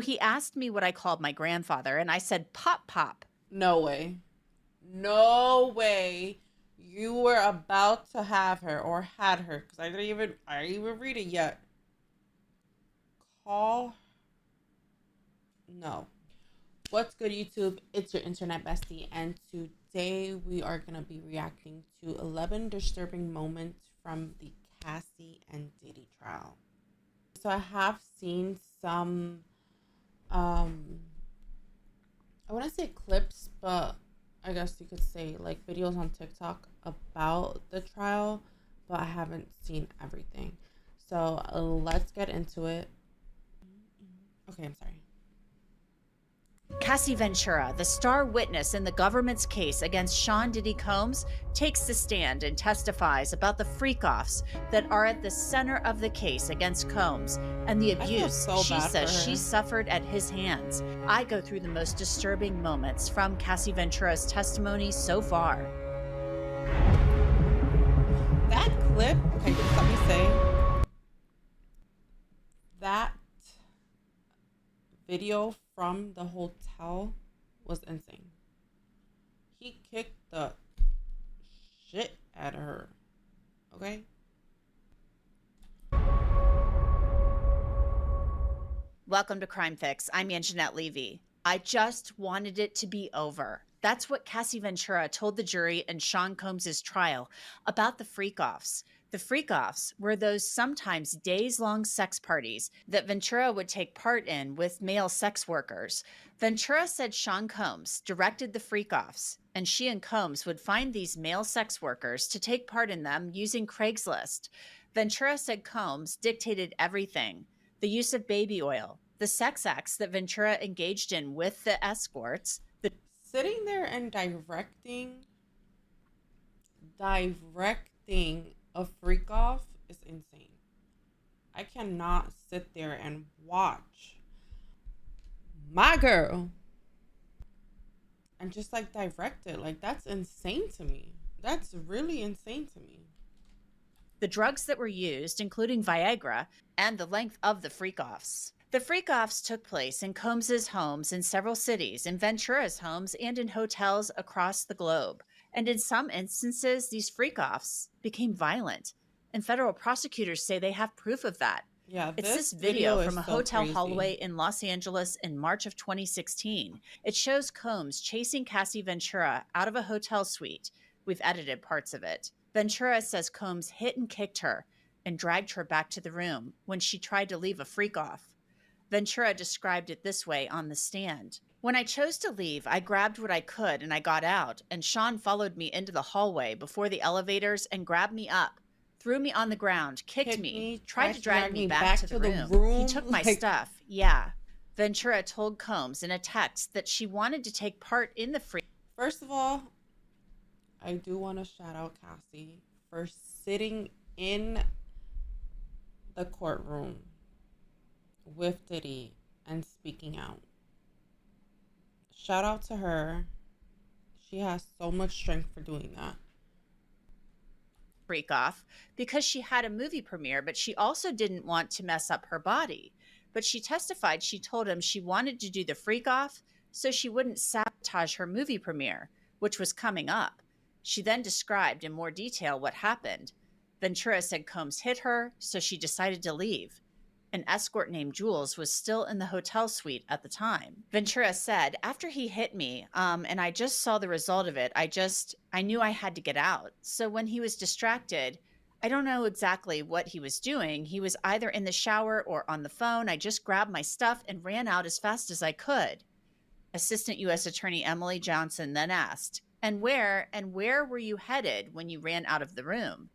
He asked me what I called my grandfather, and I said, Pop Pop. No way. No way. You were about to have her or had her because I didn't even read it yet. Call no. What's good, YouTube? It's your internet bestie, and today we are gonna be reacting to 11 disturbing moments from the Cassie and Diddy trial. So I have seen some, um, I wouldn't say clips, but I guess you could say like videos on TikTok about the trial, but I haven't seen everything. So let's get into it. Okay, I'm sorry. Cassie Ventura, the star witness in the government's case against Sean Diddy Combs, takes the stand and testifies about the freak-offs that are at the center of the case against Combs and the I feel abuse so she bad for says she her. suffered at his hands. I go through the most disturbing moments from Cassie Ventura's testimony so far. That clip, okay, just let me say, that video from the hotel was insane. He kicked the shit out of her. Okay? Welcome to Crime Fix. I'm Anjanette Levy. I just wanted it to be over. That's what Cassie Ventura told the jury in Sean Combs' trial about the freak-offs. The freak-offs were those sometimes days-long sex parties that Ventura would take part in with male sex workers. Ventura said Sean Combs directed the freak-offs, and she and Combs would find these male sex workers to take part in them using Craigslist. Ventura said Combs dictated everything: the use of baby oil, the sex acts that Ventura engaged in with the escorts, the Sitting there and directing a freak off is insane. I cannot sit there and watch my girl and just like direct it. Like, that's insane to me. That's really insane to me. drugs that were used, including Viagra, and the length of the freak-offs. The freak-offs took place in Combs's homes in several cities, in Ventura's homes, and in hotels across the globe. And in some instances, these freak-offs became violent. And federal prosecutors say they have proof of that. Yeah, It's this this video video is from a so hotel crazy. hallway in Los Angeles in March of 2016. It shows Combs chasing Cassie Ventura out of a hotel suite. We've edited parts of it. Ventura says Combs hit and kicked her and dragged her back to the room when she tried to leave a freak off. Ventura described it this way on the stand. When I chose to leave, I grabbed what I could and I got out, and Sean followed me into the hallway before the elevators and grabbed me up, threw me on the ground, kicked Kicked me, me, tried tried to to drag drag me me back back to the to the room. He room. took my Like, stuff. Yeah. Ventura told Combs in a text that she wanted to take part in the free. first of all, I do want to shout out Cassie for sitting in the courtroom with Diddy and speaking out. Shout out to her. She has so much strength for doing that. Freak off because she had a movie premiere, but she also didn't want to mess up her body. But she testified she told him she wanted to do the freak off so she wouldn't sabotage her movie premiere, which was coming up. She then described in more detail what happened. Ventura said Combs hit her, so she decided to leave. An escort named Jules was still in the hotel suite at the time. Ventura said, after he hit me, and I just saw the result of it, I knew I had to get out. So when he was distracted, I don't know exactly what he was doing. He was either in the shower or on the phone. I just grabbed my stuff and ran out as fast as I could. Assistant U.S. Attorney Emily Johnson then asked, and where were you headed when you ran out of the room?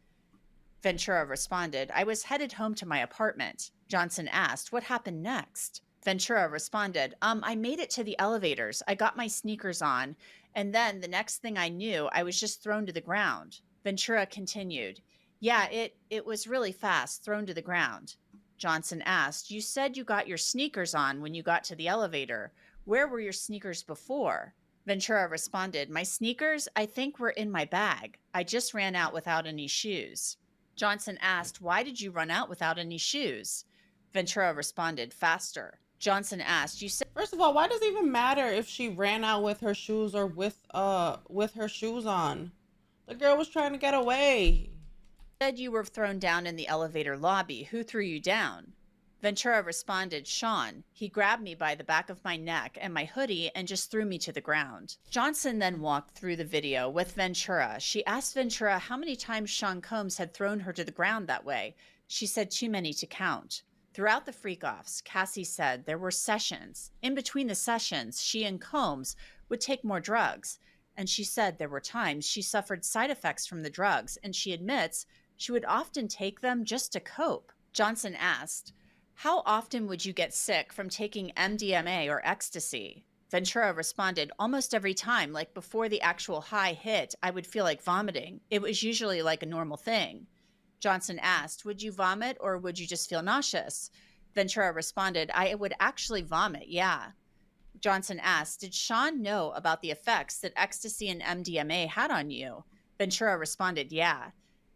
Ventura responded, I was headed home to my apartment. Johnson asked, what happened next? Ventura responded, I made it to the elevators. I got my sneakers on, and then the next thing I knew, I was just thrown to the ground. Ventura continued, yeah, it was really fast, thrown to the ground. Johnson asked, you said you got your sneakers on when you got to the elevator. Where were your sneakers before? Ventura responded, my sneakers, I think, were in my bag. I just ran out without any shoes. Johnson asked, why did you run out without any shoes? Ventura responded, faster. Johnson asked, you said First of all, why does it even matter if she ran out with her shoes or with her shoes on? The girl was trying to get away. you were thrown down in the elevator lobby. Who threw you down? Ventura responded, Sean. He grabbed me by the back of my neck and my hoodie and just threw me to the ground. Johnson then walked through the video with Ventura. She asked Ventura how many times Sean Combs had thrown her to the ground that way. She said too many to count. Throughout the freak-offs, Cassie said there were sessions. In between the sessions, she and Combs would take more drugs. And she said there were times she suffered side effects from the drugs, and she admits she would often take them just to cope. Johnson asked, how often would you get sick from taking MDMA or ecstasy? Ventura responded, almost every time, like before the actual high hit, I would feel like vomiting. It was usually like a normal thing. Johnson asked, would you vomit or would you just feel nauseous? Ventura responded, I would actually vomit, yeah. Johnson asked, did Sean know about the effects that ecstasy and MDMA had on you? Ventura responded, yeah.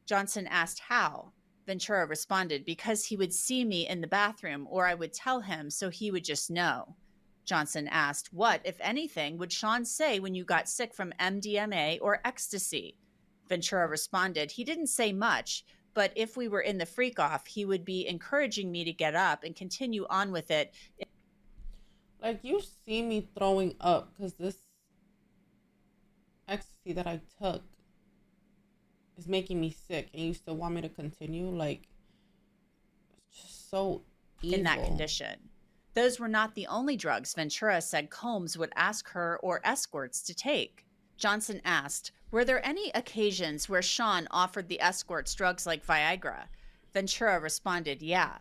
Johnson asked, how? Ventura responded, because he would see me in the bathroom or I would tell him so he would just know. Johnson asked, what, if anything, would Sean say when you got sick from MDMA or ecstasy? Ventura responded, he didn't say much, but if we were in the freak off, he would be encouraging me to get up and continue on with it. Like, you see me throwing up because this ecstasy that I took is making me sick and you still want me to continue? Like, it's just so evil. In that condition. Those were not the only drugs Ventura said Combs would ask her or escorts to take. Johnson asked, were there any occasions where Sean offered the escorts drugs like Viagra? Ventura responded, yeah.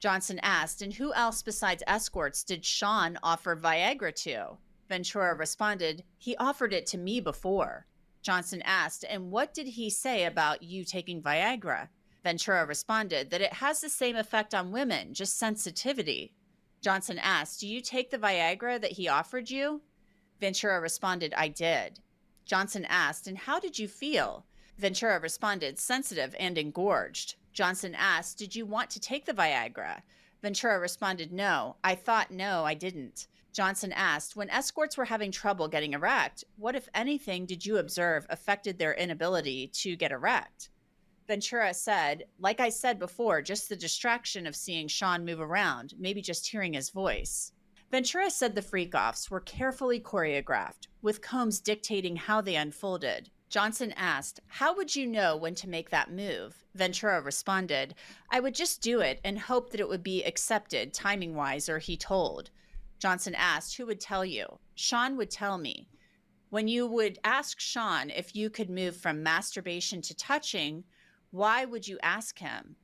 Johnson asked, and who else besides escorts did Sean offer Viagra to? Ventura responded, he offered it to me before. Johnson asked, and what did he say about you taking Viagra? Ventura responded that it has the same effect on women, just sensitivity. Johnson asked, do you take the Viagra that he offered you? Ventura responded, I did. Johnson asked, and how did you feel? Ventura responded, sensitive and engorged. Johnson asked, did you want to take the Viagra? Ventura responded, no. I thought, no, I didn't. Johnson asked, when escorts were having trouble getting erect, what, if anything, did you observe affected their inability to get erect? Ventura said, like I said before, just the distraction of seeing Sean move around, maybe just hearing his voice. Ventura said the freak-offs were carefully choreographed, with Combs dictating how they unfolded. Johnson asked, how would you know when to make that move? Ventura responded, I would just do it and hope that it would be accepted timing-wise, or he told. Johnson asked, who would tell you? Sean would tell me. When you would ask Sean if you could move from masturbation to touching, why would you ask him?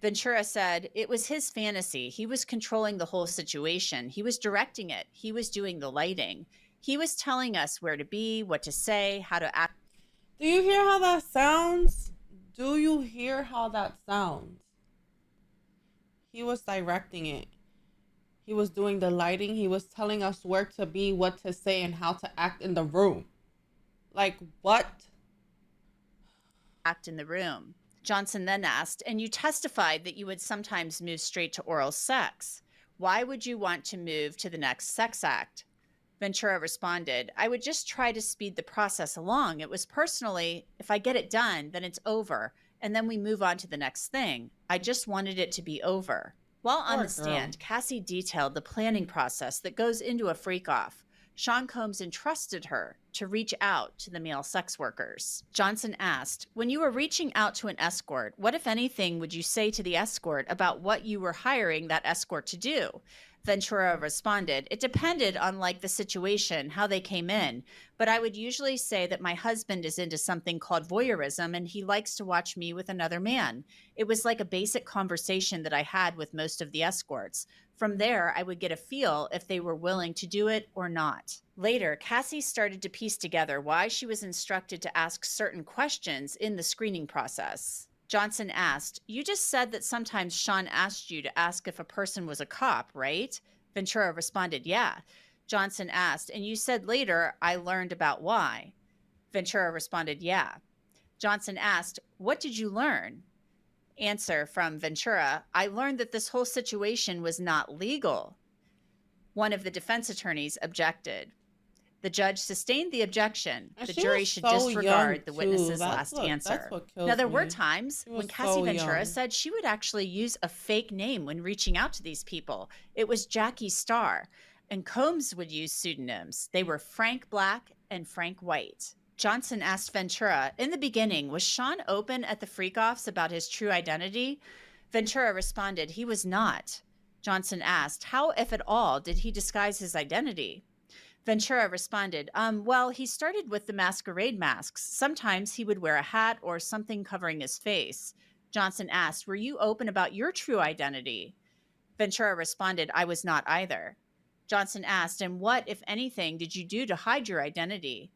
Ventura said, it was his fantasy. He was controlling the whole situation. He was directing it. He was doing the lighting. He was telling us where to be, what to say, how to act. Do you hear how that sounds? Do you hear how that sounds? He was directing it. He was doing the lighting. He was telling us where to be, what to say, and how to act in the room. Like, what? Act in the room. Johnson then asked, and you testified that you would sometimes move straight to oral sex. Why would you want to move to the next sex act? Ventura responded, I would just try to speed the process along. It was personally, if I get it done, then it's over, and then we move on to the next thing. I just wanted it to be over. While on the stand, Cassie detailed the planning process that goes into a freak-off. Sean Combs entrusted her to reach out to the male sex workers. Johnson asked, when you were reaching out to an escort, what, if anything, would you say to the escort about what you were hiring that escort to do? Ventura responded, it depended on the situation, how they came in, but I would usually say that my husband is into something called voyeurism and he likes to watch me with another man. It was like a basic conversation that I had with most of the escorts. From there, I would get a feel if they were willing to do it or not. Later, Cassie started to piece together why she was instructed to ask certain questions in the screening process. Johnson asked, you just said that sometimes Sean asked you to ask if a person was a cop, right? Ventura responded, yeah. Johnson asked, and you said later, I learned about why. Ventura responded, yeah. Johnson asked, what did you learn? Answer from Ventura, I learned that this whole situation was not legal. One of the defense attorneys objected. The judge sustained the objection. And The she jury was should so young disregard the too. witness's last That's answer. what Now, kills there were me. times She when was Cassie so Ventura young. said she would actually use a fake name when reaching out to these people. It was Jackie Starr, and Combs would use pseudonyms. They were Frank Black and Frank White. Johnson asked Ventura, in the beginning, was Sean open at the freak-offs about his true identity? Ventura responded, he was not. Johnson asked, how, if at all, did he disguise his identity? Ventura responded, well, he started with the masquerade masks. Sometimes he would wear a hat or something covering his face. Johnson asked, were you open about your true identity? Ventura responded, I was not either. Johnson asked, and what, if anything, did you do to hide your identity?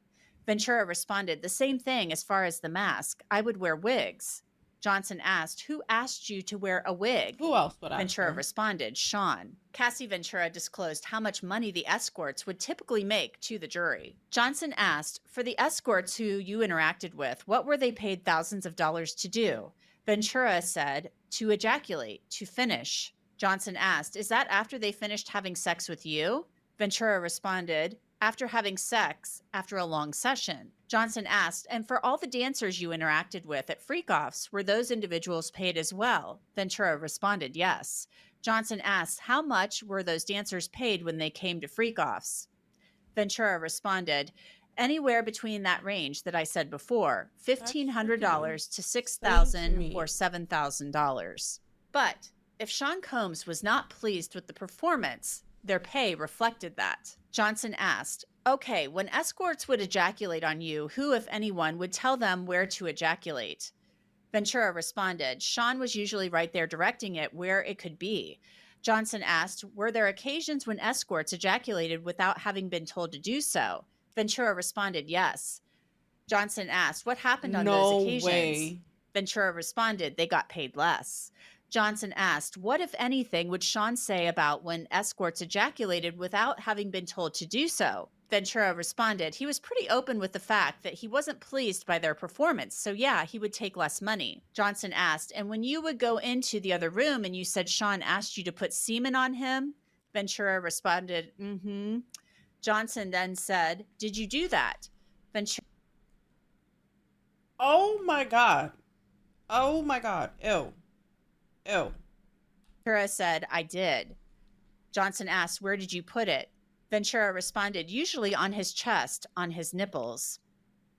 Ventura responded, the same thing as far as the mask. I would wear wigs. Johnson asked, who asked you to wear a wig? Who else would ask Ventura her? responded, Sean. Cassie Ventura disclosed how much money the escorts would typically make to the jury. Johnson asked, for the escorts who you interacted with, what were they paid thousands of dollars to do? Ventura said, to ejaculate, to finish. Johnson asked, is that after they finished having sex with you? Ventura responded, after having sex, after a long session. Johnson asked, and for all the dancers you interacted with at freak-offs, were those individuals paid as well? Ventura responded, yes. Johnson asked, how much were those dancers paid when they came to freak-offs? Ventura responded, anywhere between that range that I said before, $1,500 to $6,000 or $7,000. But if Sean Combs was not pleased with the performance, their pay reflected that. Johnson asked, okay, when escorts would ejaculate on you, who, if anyone, would tell them where to ejaculate? Ventura responded, Sean was usually right there directing it where it could be. Johnson asked, were there occasions when escorts ejaculated without having been told to do so? Ventura responded, yes. Johnson asked, what happened on those occasions? Way. Ventura responded, they got paid less. Johnson asked, what, if anything, would Sean say about when escorts ejaculated without having been told to do so? Ventura responded, he was pretty open with the fact that he wasn't pleased by their performance, so yeah, he would take less money. Johnson asked, and when you would go into the other room and you said Sean asked you to put semen on him? Ventura responded, mm-hmm. Johnson then said, did you do that? Ventura. Oh my God. Oh my God. Ew. Ew. Ventura said, I did. Johnson asked, where did you put it? Ventura responded, usually on his chest, on his nipples.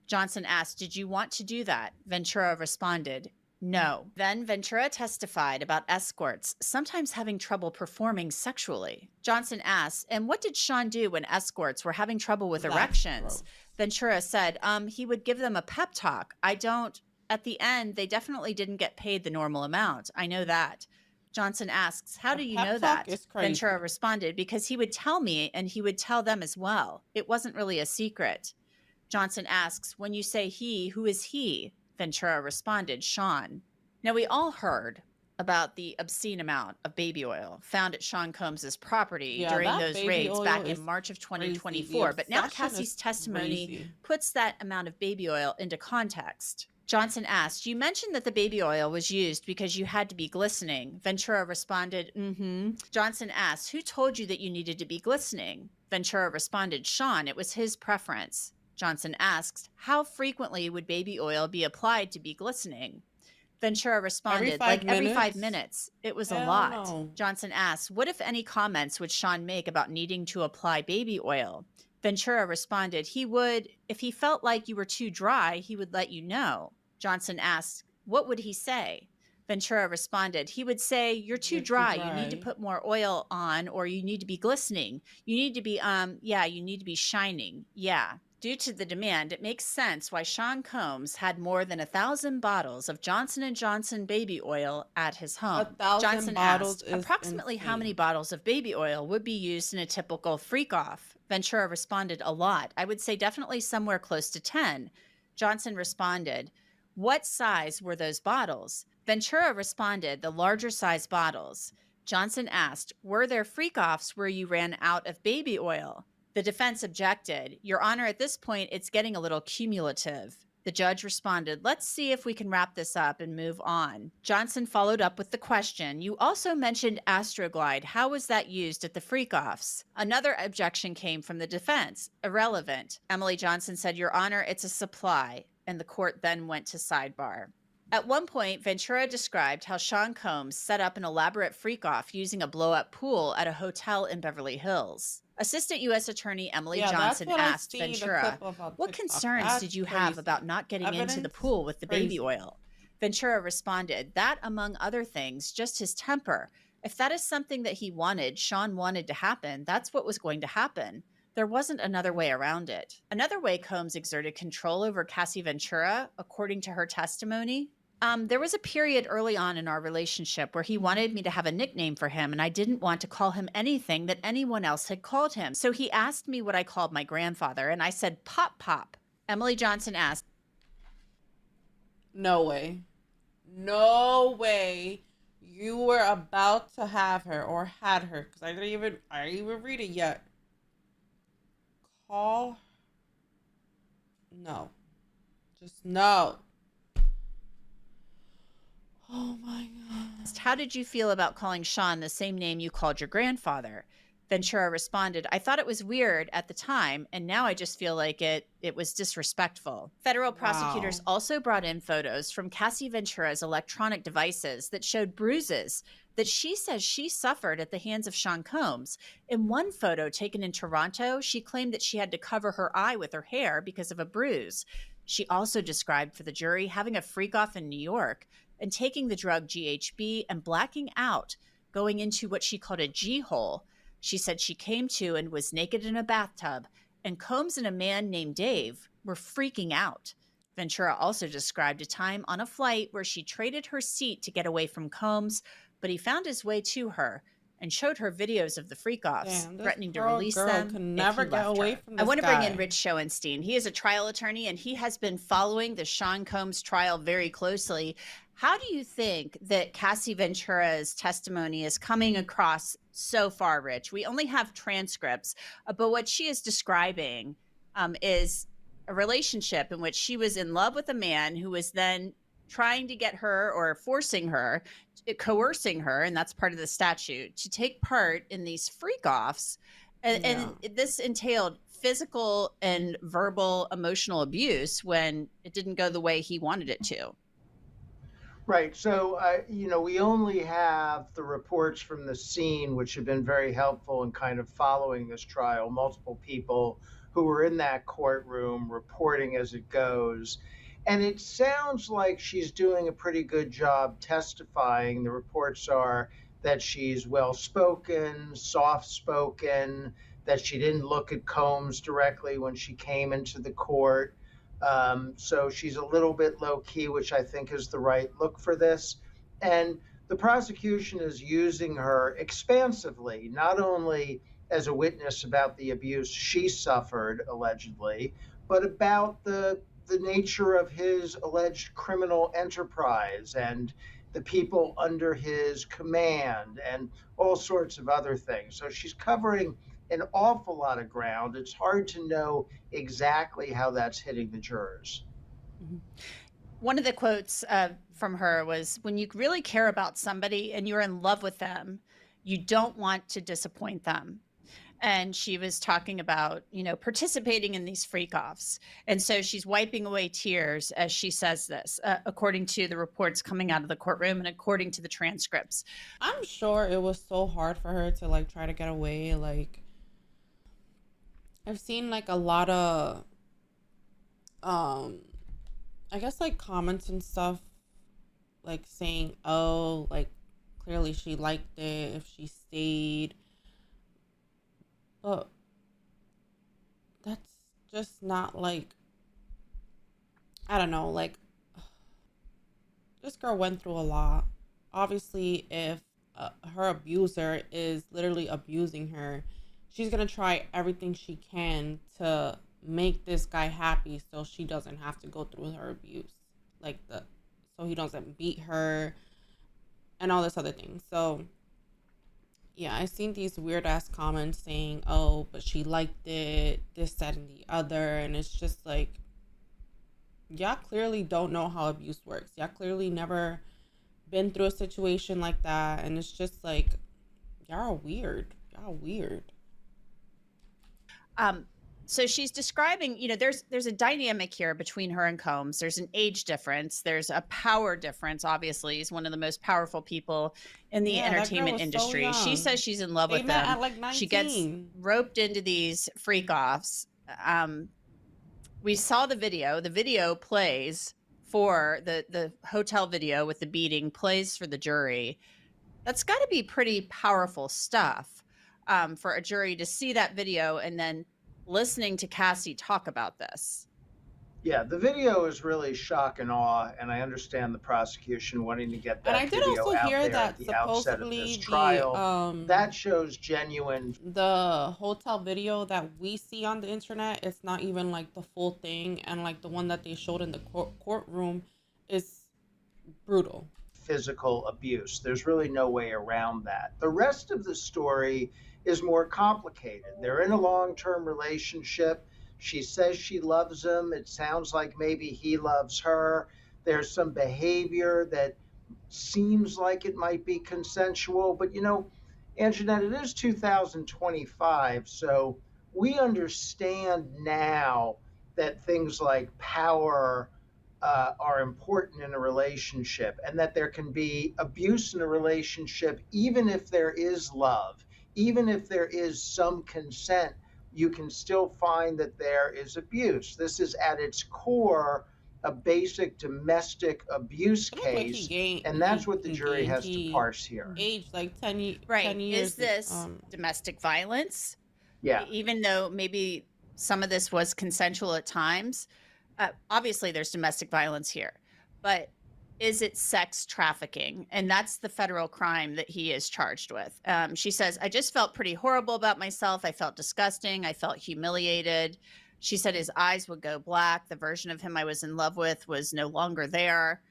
Johnson asked, did you want to do that? Ventura responded, no. Then Ventura testified about escorts sometimes having trouble performing sexually. Johnson asked, and what did Sean do when escorts were having trouble with erections? Gross. Ventura said, he would give them a pep talk. At the end, they definitely didn't get paid the normal amount. I know that. Johnson asks, how do you know that? Ventura responded, because he would tell me and he would tell them as well. It wasn't really a secret. Johnson asks, when you say he, who is he? Ventura responded, Sean. Now, we all heard about the obscene amount of baby oil found at Sean Combs's property during those raids back in March of 2024. But now Cassie's testimony puts that amount of baby oil into context. Johnson asked, you mentioned that the baby oil was used because you had to be glistening. Ventura responded, mm-hmm. Johnson asked, who told you that you needed to be glistening? Ventura responded, Sean, it was his preference. Johnson asked, how frequently would baby oil be applied to be glistening? Ventura responded, every 5 minutes. It was a lot. No. Johnson asked, what, if any, comments would Sean make about needing to apply baby oil? Ventura responded, he would, if he felt like you were too dry, he would let you know. Johnson asked, what would he say? Ventura responded, he would say, you're too dry. You need to put more oil on, or you need to be glistening. You need to be, you need to be shining. Yeah. Due to the demand, it makes sense why Sean Combs had more than 1,000 bottles of Johnson & Johnson baby oil at his home. Johnson asked, approximately how many bottles of baby oil would be used in a typical freak-off? Ventura responded, a lot. I would say definitely somewhere close to 10. Johnson responded, what size were those bottles? Ventura responded, the larger size bottles. Johnson asked, were there freak-offs where you ran out of baby oil? The defense objected. Your Honor, at this point, it's getting a little cumulative. The judge responded, "Let's see if we can wrap this up and move on." Johnson followed up with the question, "You also mentioned Astroglide. How was that used at the freak-offs?" Another objection came from the defense. "Irrelevant." Emily Johnson said, "Your Honor, it's a supply." And the court then went to sidebar. At one point, Ventura described how Sean Combs set up an elaborate freak-off using a blow-up pool at a hotel in Beverly Hills. Assistant U.S. Attorney Emily Yeah, that's Johnson what I asked seen the Ventura, clip of on "What TikTok. concerns did That's you have about crazy. not getting into the Evidence, pool with the baby crazy. oil?" Ventura responded, "That, among other things, just his temper. If that is something that he wanted, Sean wanted to happen, that's what was going to happen. There wasn't another way around it." Another way Combs exerted control over Cassie Ventura, according to her testimony, there was a period early on in our relationship where he wanted me to have a nickname for him, and I didn't want to call him anything that anyone else had called him. So he asked me what I called my grandfather, and I said, "Pop Pop." Emily Johnson asked, No way. No way. You were about to have her or had her, because I didn't even read it yet. Call. No. Just no. Oh my God. "How did you feel about calling Sean the same name you called your grandfather?" Ventura responded, "I thought it was weird at the time, and now I just feel like it was disrespectful." Federal prosecutors Wow. also brought in photos from Cassie Ventura's electronic devices that showed bruises that she says she suffered at the hands of Sean Combs. In one photo taken in Toronto, she claimed that she had to cover her eye with her hair because of a bruise. She also described for the jury having a freak off in New York and taking the drug GHB and blacking out, going into what she called a G hole. She said she came to and was naked in a bathtub, and Combs and a man named Dave were freaking out. Ventura also described a time on a flight where she traded her seat to get away from Combs, but he found his way to her and showed her videos of the freak-offs, Damn, this threatening to poor release girl them can if never he get left away her. from I this want to bring in guy. Rich Schoenstein. He is a trial attorney, and he has been following the Sean Combs trial very closely. How do you think that Cassie Ventura's testimony is coming across so far, Rich? We only have transcripts, but what she is describing is a relationship in which she was in love with a man who was then trying to get her or forcing her, coercing her, and that's part of the statute, to take part in these freak offs. Yeah. And this entailed physical and verbal emotional abuse when it didn't go the way he wanted it to. Right. So, we only have the reports from the scene, which have been very helpful in kind of following this trial. Multiple people who were in that courtroom reporting as it goes. And it sounds like she's doing a pretty good job testifying. The reports are that she's well spoken, soft spoken, that she didn't look at Combs directly when she came into the court. So she's a little bit low key, which I think is the right look for this. And the prosecution is using her expansively, not only as a witness about the abuse she suffered, allegedly, but about the nature of his alleged criminal enterprise and the people under his command and all sorts of other things. So she's covering an awful lot of ground. It's hard to know exactly how that's hitting the jurors. Mm-hmm. One of the quotes from her was, "When you really care about somebody and you're in love with them, you don't want to disappoint them." And she was talking about, participating in these freak offs. And so she's wiping away tears as she says this, according to the reports coming out of the courtroom and according to the transcripts. I'm sure it was so hard for her to like try to get away. Like, I've seen like a lot of I guess like comments and stuff like saying, oh, like clearly she liked it if she stayed. But that's just not like, I don't know, like this girl went through a lot. Obviously, if her abuser is literally abusing her, she's gonna try everything she can to make this guy happy so she doesn't have to go through her abuse, so he doesn't beat her and all this other thing. So yeah, I've seen these weird ass comments saying, oh, but she liked it, this, that, and the other, and it's just like, Y'all clearly don't know how abuse works. Y'all clearly never been through a situation like that, and it's just like y'all are weird. Y'all weird. Um, so she's describing, there's a dynamic here between her and Combs. There's an age difference. There's a power difference. Obviously, he's one of the most powerful people in the Yeah, that girl entertainment was so industry. She young. says she's in love They with met him. at like She gets 19. roped into these freak offs. We saw the video. The video plays for the hotel video with the beating plays for the jury. That's got to be pretty powerful stuff for a jury to see that video and then listening to Cassie talk about this. Yeah, the video is really shock and awe, and I understand the prosecution wanting to get And I that did video also out hear there at that the outset of this supposedly trial. That shows genuine. the hotel video that we see on the internet, it's not even like the full thing, and like the one that they showed in the courtroom is brutal. Physical abuse. There's really no way around that. The rest of the story is more complicated. They're in a long term relationship. She says she loves him. It sounds like maybe he loves her. There's some behavior that seems like it might be consensual, but Anjanette, it is 2025, so we understand now that things like power are important in a relationship, and that there can be abuse in a relationship even if there is love, even if there is some consent. You can still find that there is abuse. This is at its core a basic domestic abuse It looked like case, and that's what the jury has to parse here. aged like 10 Right. years. Is this domestic violence? Yeah. Even though maybe some of this was consensual at times, obviously there's domestic violence here, but is it sex trafficking? And that's the federal crime that he is charged with. She says, I just felt pretty horrible about myself. I felt disgusting. I felt humiliated. She said his eyes would go black. The version of him I was in love with was no longer there.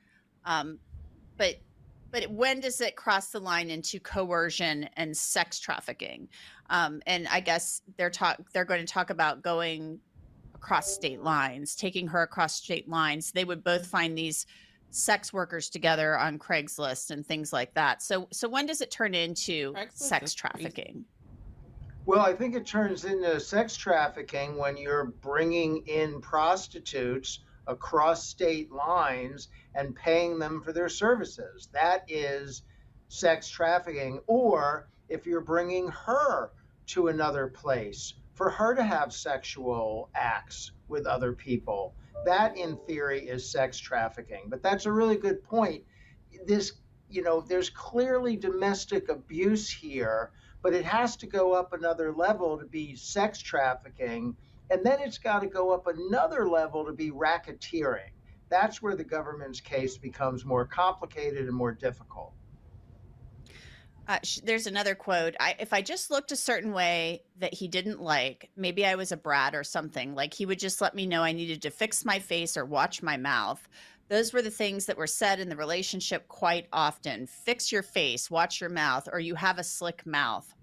But when does it cross the line into coercion and sex trafficking? And I guess they're going to talk about going across state lines, taking her across state lines. They would both find these sex workers together on Craigslist and things like that. So when does it turn into sex trafficking? Well, I think it turns into sex trafficking when you're bringing in prostitutes across state lines and paying them for their services. That is sex trafficking. Or if you're bringing her to another place for her to have sexual acts with other people, that in theory is sex trafficking. But that's a really good point. There's clearly domestic abuse here, but it has to go up another level to be sex trafficking. And then it's got to go up another level to be racketeering. That's where the government's case becomes more complicated and more difficult. There's another quote. If I just looked a certain way that he didn't like, maybe I was a brat or something, like he would just let me know I needed to fix my face or watch my mouth. Those were the things that were said in the relationship quite often. Fix your face, watch your mouth, or you have a slick mouth.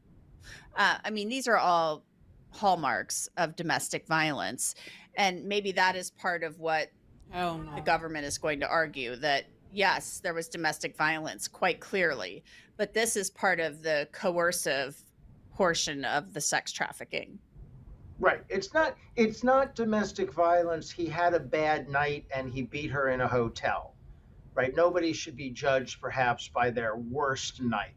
These are all hallmarks of domestic violence. And maybe that is part of what the government is going to argue, that yes, there was domestic violence quite clearly, but this is part of the coercive portion of the sex trafficking. Right. It's not domestic violence. He had a bad night and he beat her in a hotel. Right? Nobody should be judged perhaps by their worst night.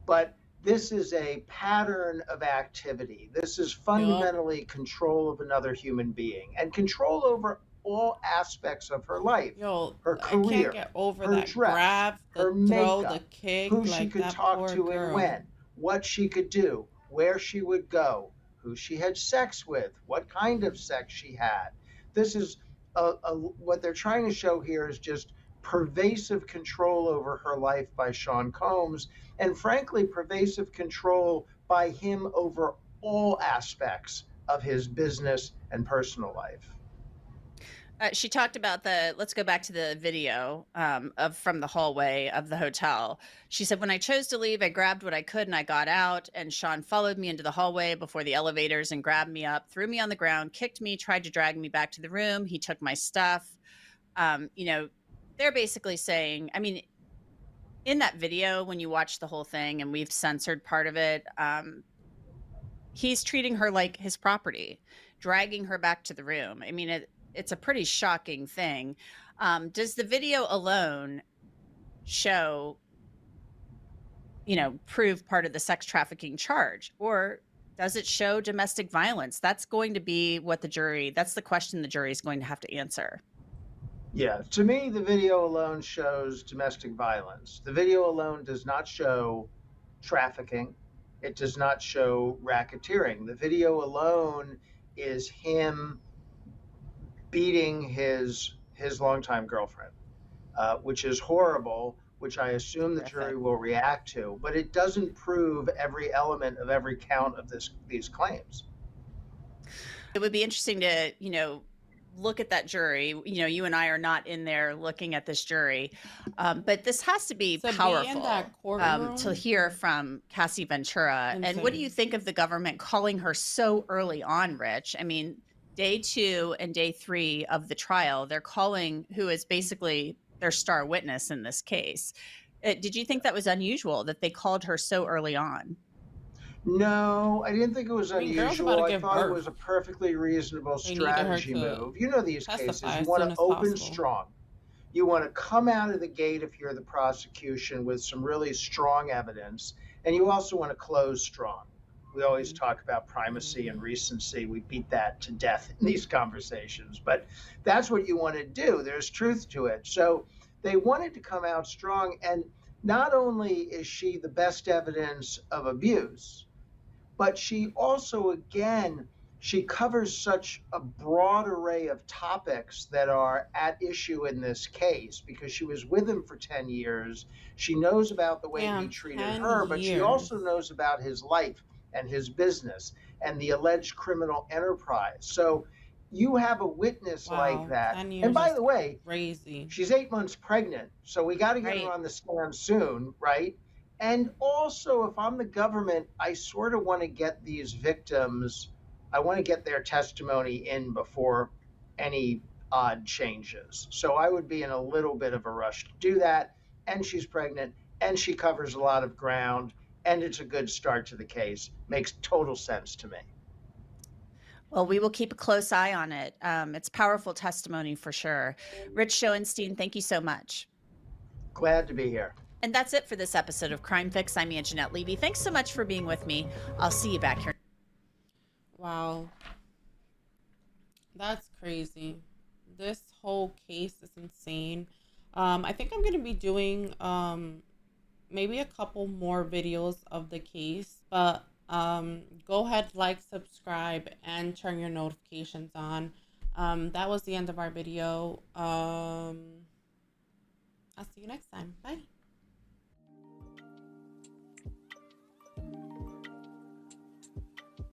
But this is a pattern of activity. This is fundamentally control of another human being and control over all aspects of her life. Her career, I can't get over her that dress, grab, the her throw, makeup, the kick, who she could talk to girl. and when, what she could do, where she would go, who she had sex with, what kind of sex she had. This is what they're trying to show here is just pervasive control over her life by Sean Combs, and frankly, pervasive control by him over all aspects of his business and personal life. She talked about let's go back to the video from the hallway of the hotel. She said, when I chose to leave, I grabbed what I could and I got out, and Sean followed me into the hallway before the elevators and grabbed me up, threw me on the ground, kicked me, tried to drag me back to the room. He took my stuff. You know, they're basically saying, I mean, in that video, when you watch the whole thing, and we've censored part of it, he's treating her like his property, dragging her back to the room. I mean, it's a pretty shocking thing. Does the video alone show, prove part of the sex trafficking charge, or does it show domestic violence? That's going to be that's the question the jury is going to have to answer. Yeah, to me, the video alone shows domestic violence. The video alone does not show trafficking. It does not show racketeering. The video alone is him beating his longtime girlfriend, which is horrible, which I assume the jury will react to. But it doesn't prove every element of every count of these claims. It would be interesting to, look at that jury. You and I are not in there looking at this jury, but this has to be powerful to hear from Cassie Ventura. And what do you think of the government calling her so early on, Rich? I mean, day 2 and day 3 of the trial, they're calling who is basically their star witness in this case. Did you think that was unusual that they called her so early on? No, I didn't think it was unusual. I thought it was a perfectly reasonable strategy move. You know these cases, you want to open strong. You want to come out of the gate if you're the prosecution with some really strong evidence, and you also want to close strong. We always talk about primacy and recency. We beat that to death in these conversations, but that's what you want to do. There's truth to it. So they wanted to come out strong, and not only is she the best evidence of abuse, but she also, again, she covers such a broad array of topics that are at issue in this case because she was with him for 10 years. She knows about the way he treated her, but she also knows about his life and his business and the alleged criminal enterprise. So you have a witness like that. And by the way, she's 8 months pregnant, so we got to get her on the stand soon, right? And also, if I'm the government, I sort of want to get these victims, I want to get their testimony in before any odd changes. So I would be in a little bit of a rush to do that. And she's pregnant, and she covers a lot of ground, and it's a good start to the case. Makes total sense to me. Well, we will keep a close eye on it. It's powerful testimony for sure. Rich Schoenstein, thank you so much. Glad to be here. And that's it for this episode of Crime Fix. I'm Anjanette Levy. Thanks so much for being with me. I'll see you back here. Wow. That's crazy. This whole case is insane. I think I'm going to be doing maybe a couple more videos of the case, but go ahead, like, subscribe, and turn your notifications on. That was the end of our video. I'll see you next time. Bye.